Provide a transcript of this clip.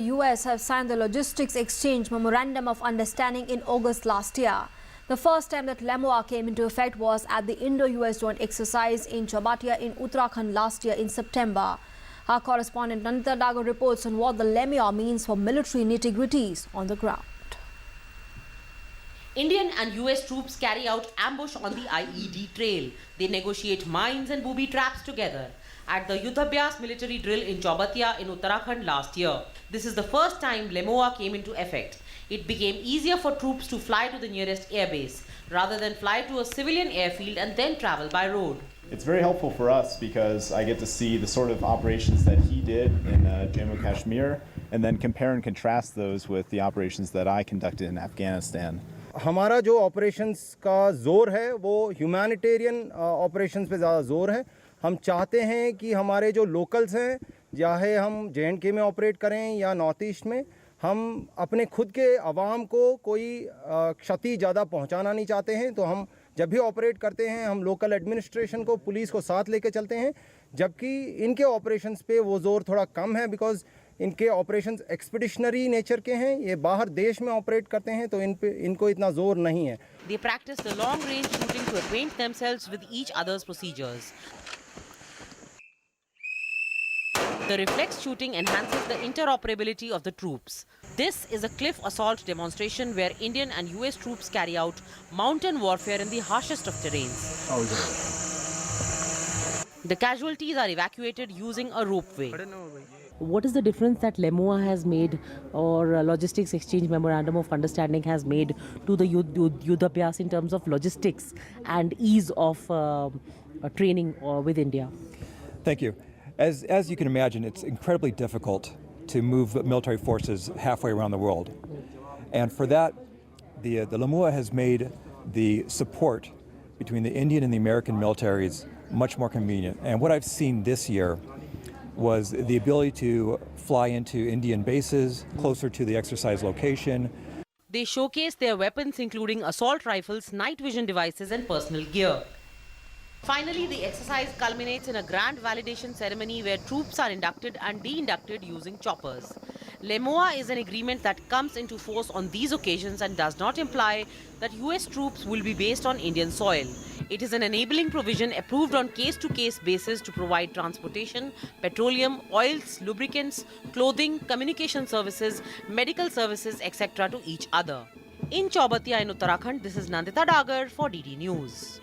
US have signed the Logistics Exchange Memorandum of Understanding in August last year. The first time that LEMOA came into effect was at the Indo-US joint exercise in Chabatia in Uttarakhand last year in September. Our correspondent Nandita Dagar reports on what the LEMOA means for military nitty-gritties on the ground. Indian and US troops carry out ambush on the IED trail. They negotiate mines and booby traps together at the Yuddhabhyas military drill in Chabatia in Uttarakhand last year. This is the first time LEMOA came into effect. It became easier for troops to fly to the nearest airbase rather than fly to a civilian airfield and then travel by road. It's very helpful for us because I get to see the sort of operations that he did in Jammu Kashmir and then compare and contrast those with the operations that I conducted in Afghanistan. हमारा जो operations का ज़ोर है वो humanitarian operations पे ज़्यादा ज़ोर है. हम चाहते हैं कि हमारे जो लोकल्स हैं, चाहे हम JNK में ऑपरेट करें या नॉर्थ ईस्ट में, हम अपने खुद के आवाम को कोई क्षति ज़्यादा पहुंचाना नहीं चाहते हैं. तो हम जब भी ऑपरेट करते हैं हम लोकल एडमिनिस्ट्रेशन को, पुलिस को साथ लेके चलते हैं, जबकि इनके ऑपरेशंस पे वो ज़ोर थोड़ा कम है बिकॉज इनके ऑपरेशंस एक्सपीडिशनरी नेचर के हैं. ये बाहर देश में ऑपरेट करते हैं तो इनको इतना ज़ोर नहीं है. They practice the long range shooting to acquaint themselves with each other's procedures. The reflex shooting enhances the interoperability of the troops. This is a cliff assault demonstration where Indian and US troops carry out mountain warfare in the harshest of terrains. The casualties are evacuated using a ropeway. What is the difference that LEMOA has made or Logistics Exchange Memorandum of Understanding has made to the Yuddhabhyas in terms of logistics and ease of training with India? Thank you. As you can imagine, it's incredibly difficult to move military forces halfway around the world. And for that, the LEMOA has made the support between the Indian and the American militaries much more convenient. And what I've seen this year was the ability to fly into Indian bases closer to the exercise location. They showcase their weapons including assault rifles, night vision devices and personal gear. Finally, the exercise culminates in a grand validation ceremony where troops are inducted and de-inducted using choppers. LEMOA is an agreement that comes into force on these occasions and does not imply that US troops will be based on Indian soil. It is an enabling provision approved on case-to-case basis to provide transportation, petroleum, oils, lubricants, clothing, communication services, medical services, etc. to each other. In Chabatia in Uttarakhand, this is Nandita Dagar for DD News.